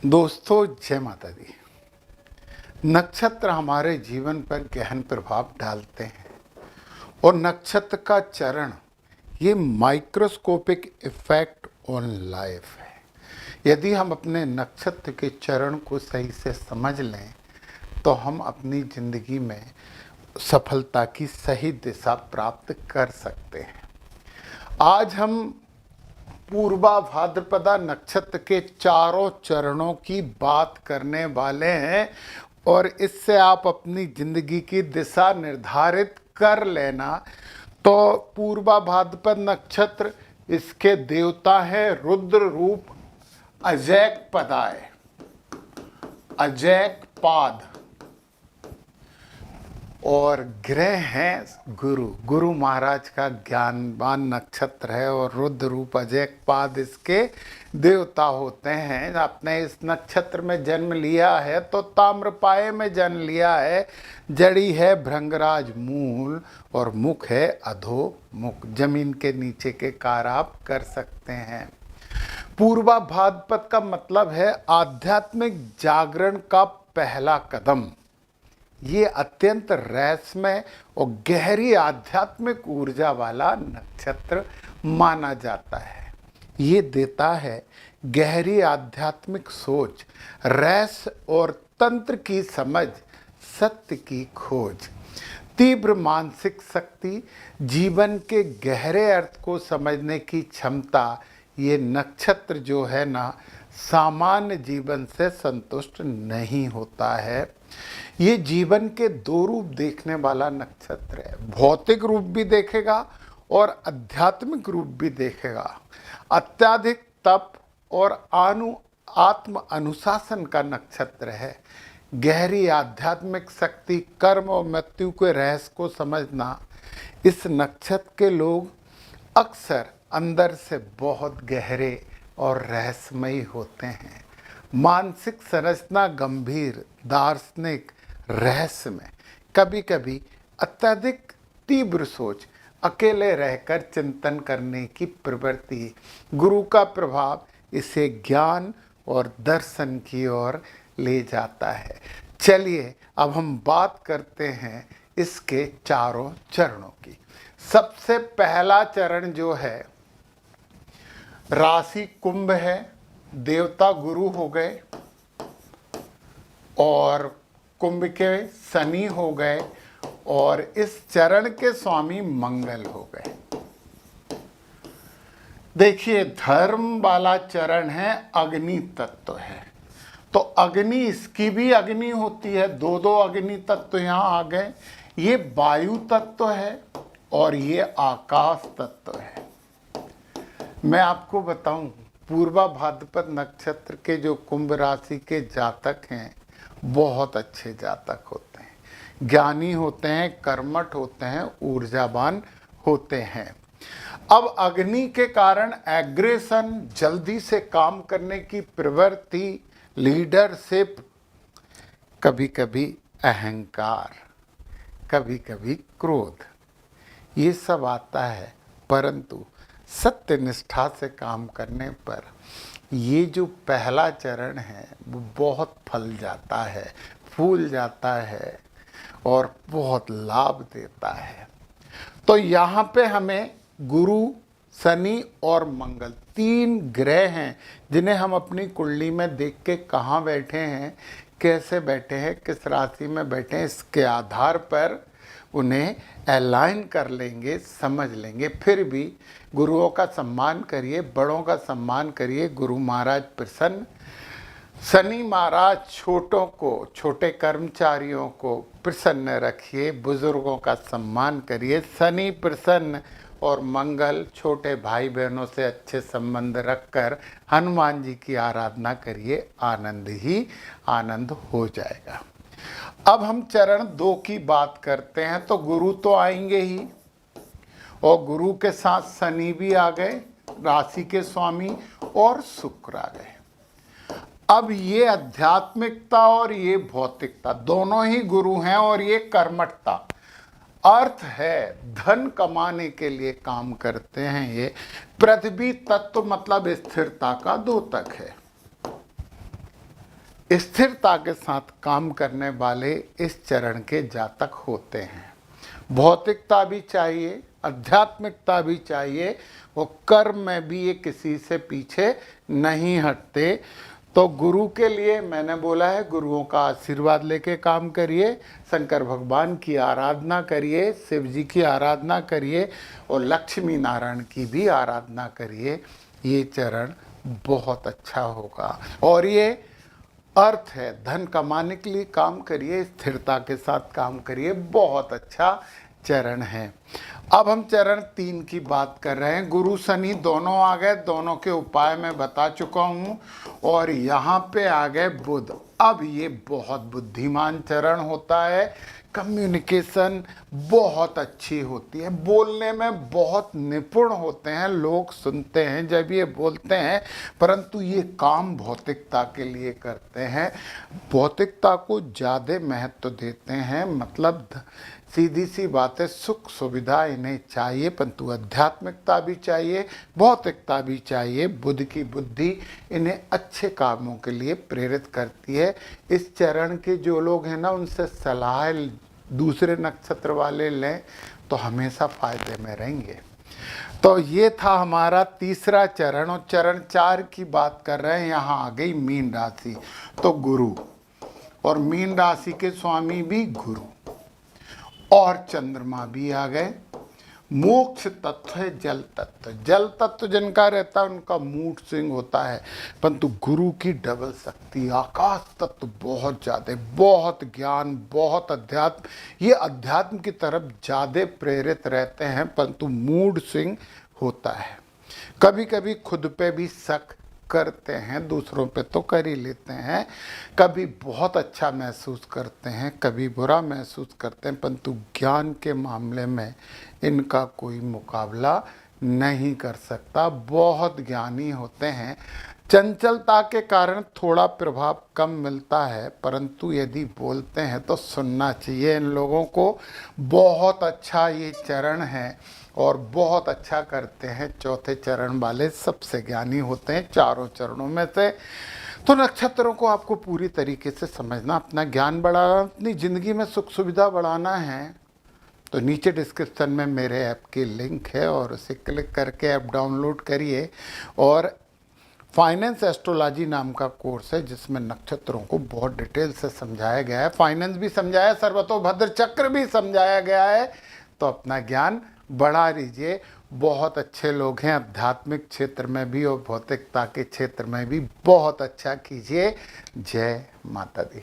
दोस्तों, जय माता दी। नक्षत्र हमारे जीवन पर गहन प्रभाव डालते हैं और नक्षत्र का चरण ये माइक्रोस्कोपिक इफेक्ट ऑन लाइफ है। यदि हम अपने नक्षत्र के चरण को सही से समझ लें तो हम अपनी जिंदगी में सफलता की सही दिशा प्राप्त कर सकते हैं। आज हम पूर्वा भाद्रपदा नक्षत्र के चारों चरणों की बात करने वाले हैं और इससे आप अपनी जिंदगी की दिशा निर्धारित कर लेना। तो पूर्वा भाद्रपद नक्षत्र, इसके देवता हैं रुद्र रूप अजैक पदाय, अजैक पाद, और ग्रह हैं गुरु महाराज का ज्ञानवान नक्षत्र है और रुद्र रूप अजैक पाद इसके देवता होते हैं। आपने इस नक्षत्र में जन्म लिया है तो ताम्रपाये में जन्म लिया है। जड़ी है भृंगराज मूल और मुख है अधोमुख, जमीन के नीचे के कार्य आप कर सकते हैं। पूर्वा भाद्रपद का मतलब है आध्यात्मिक जागरण का पहला कदम। ये अत्यंत रहस्यमय और गहरी आध्यात्मिक ऊर्जा वाला नक्षत्र माना जाता है। ये देता है गहरी आध्यात्मिक सोच, रहस्य और तंत्र की समझ, सत्य की खोज, तीव्र मानसिक शक्ति, जीवन के गहरे अर्थ को समझने की क्षमता। ये नक्षत्र जो है ना, सामान्य जीवन से संतुष्ट नहीं होता है। ये जीवन के दो रूप देखने वाला नक्षत्र है। भौतिक रूप भी देखेगा और आध्यात्मिक रूप भी देखेगा। अत्यधिक तप और आत्म अनुशासन का नक्षत्र है। गहरी आध्यात्मिक शक्ति, कर्म और मृत्यु के रहस्य को समझना। इस नक्षत्र के लोग अक्सर अंदर से बहुत गहरे और रहस्यमयी होते हैं। मानसिक संरचना गंभीर, दार्शनिक, रहस्यमय, कभी कभी अत्यधिक तीव्र सोच, अकेले रहकर चिंतन करने की प्रवृत्ति। गुरु का प्रभाव इसे ज्ञान और दर्शन की ओर ले जाता है। चलिए अब हम बात करते हैं इसके चारों चरणों की। सबसे पहला चरण जो है, राशि कुंभ है, देवता गुरु हो गए और कुंभ के शनि हो गए और इस चरण के स्वामी मंगल हो गए। देखिए, धर्म वाला चरण है, अग्नि तत्व है, तो अग्नि, इसकी भी अग्नि होती है। दो दो अग्नि तत्व यहाँ आ गए। ये वायु तत्व है और ये आकाश तत्व है। मैं आपको बताऊं, पूर्वा भाद्रपद नक्षत्र के जो कुंभ राशि के जातक हैं बहुत अच्छे जातक होते हैं, ज्ञानी होते हैं, कर्मठ होते हैं, ऊर्जावान होते हैं। अब अग्नि के कारण एग्रेशन, जल्दी से काम करने की प्रवृत्ति, लीडरशिप, कभी कभी अहंकार, कभी कभी क्रोध, ये सब आता है। परंतु सत्य निष्ठा से काम करने पर ये जो पहला चरण है वो बहुत फल जाता है, फूल जाता है और बहुत लाभ देता है। तो यहाँ पे हमें गुरु, शनि और मंगल, तीन ग्रह हैं जिन्हें हम अपनी कुंडली में देख के कहाँ बैठे हैं, कैसे बैठे हैं, किस राशि में बैठे हैं, इसके आधार पर उन्हें अलाइन कर लेंगे, समझ लेंगे। फिर भी गुरुओं का सम्मान करिए, बड़ों का सम्मान करिए। गुरु महाराज प्रसन्न, शनि महाराज छोटों को, छोटे कर्मचारियों को प्रसन्न रखिए, बुजुर्गों का सम्मान करिए। शनि प्रसन्न और मंगल, छोटे भाई बहनों से अच्छे संबंध रखकर हनुमान जी की आराधना करिए, आनंद ही आनंद हो जाएगा। अब हम चरण 2 की बात करते हैं। तो गुरु तो आएंगे ही और गुरु के साथ शनि भी आ गए, राशि के स्वामी, और शुक्र आ गए। अब ये आध्यात्मिकता और ये भौतिकता दोनों ही गुरु हैं और ये कर्मठता, अर्थ है धन कमाने के लिए काम करते हैं। ये पृथ्वी तत्व मतलब स्थिरता का द्योतक है। स्थिरता के साथ काम करने वाले इस चरण के जातक होते हैं। भौतिकता भी चाहिए, आध्यात्मिकता भी चाहिए, वो कर्म में भी ये किसी से पीछे नहीं हटते। तो गुरु के लिए मैंने बोला है, गुरुओं का आशीर्वाद लेके काम करिए, शंकर भगवान की आराधना करिए, शिव जी की आराधना करिए और लक्ष्मी नारायण की भी आराधना करिए। ये चरण बहुत अच्छा होगा। और ये अर्थ है, धन कमाने के लिए काम करिए, स्थिरता के साथ काम करिए, बहुत अच्छा चरण है। अब हम चरण 3 की बात कर रहे हैं। गुरु शनि दोनों आ गए, दोनों के उपाय मैं बता चुका हूं। और यहाँ पे आ गए बुध। अब ये बहुत बुद्धिमान चरण होता है, कम्युनिकेशन बहुत अच्छी होती है, बोलने में बहुत निपुण होते हैं, लोग सुनते हैं जब ये बोलते हैं, परंतु ये काम भौतिकता के लिए करते हैं, भौतिकता को ज़्यादा महत्व देते हैं। मतलब सीधी सी बात है, सुख सुविधा इन्हें चाहिए, परंतु आध्यात्मिकता भी चाहिए, भौतिकता भी चाहिए। बुध की बुद्धि इन्हें अच्छे कामों के लिए प्रेरित करती है। इस चरण के जो लोग हैं ना, उनसे सलाह दूसरे नक्षत्र वाले लें तो हमेशा फायदे में रहेंगे। तो ये था हमारा तीसरा चरण। और चरण 4 की बात कर रहे हैं। यहाँ आ गई मीन राशि, तो गुरु, और मीन राशि के स्वामी भी गुरु और चंद्रमा भी आ गए। मोक्ष तत्व है जल तत्व। जल तत्व जिनका रहता है उनका मूड स्विंग होता है, परंतु गुरु की डबल शक्ति, आकाश तत्व बहुत ज़्यादा, बहुत ज्ञान, बहुत अध्यात्म, ये अध्यात्म की तरफ ज़्यादा प्रेरित रहते हैं, परंतु मूड स्विंग होता है। कभी कभी खुद पे भी शक करते हैं, दूसरों पे तो कर ही लेते हैं। कभी बहुत अच्छा महसूस करते हैं, कभी बुरा महसूस करते हैं, परंतु ज्ञान के मामले में इनका कोई मुकाबला नहीं कर सकता। बहुत ज्ञानी होते हैं। चंचलता के कारण थोड़ा प्रभाव कम मिलता है, परंतु यदि बोलते हैं तो सुनना चाहिए इन लोगों को। बहुत अच्छा ये चरण है और बहुत अच्छा करते हैं। चौथे चरण वाले सबसे ज्ञानी होते हैं चारों चरणों में से। तो नक्षत्रों को आपको पूरी तरीके से समझना, अपना ज्ञान बढ़ाना, अपनी ज़िंदगी में सुख सुविधा बढ़ाना है, तो नीचे डिस्क्रिप्शन में मेरे ऐप की लिंक है और उसे क्लिक करके ऐप डाउनलोड करिए। और फाइनेंस एस्ट्रोलॉजी नाम का कोर्स है जिसमें नक्षत्रों को बहुत डिटेल से समझाया गया है, फाइनेंस भी समझाया, सर्वतोभद्र चक्र भी समझाया गया है। तो अपना ज्ञान बढ़ा लीजिए। बहुत अच्छे लोग हैं, आध्यात्मिक क्षेत्र में भी और भौतिकता के क्षेत्र में भी बहुत अच्छा कीजिए। जय माता दी।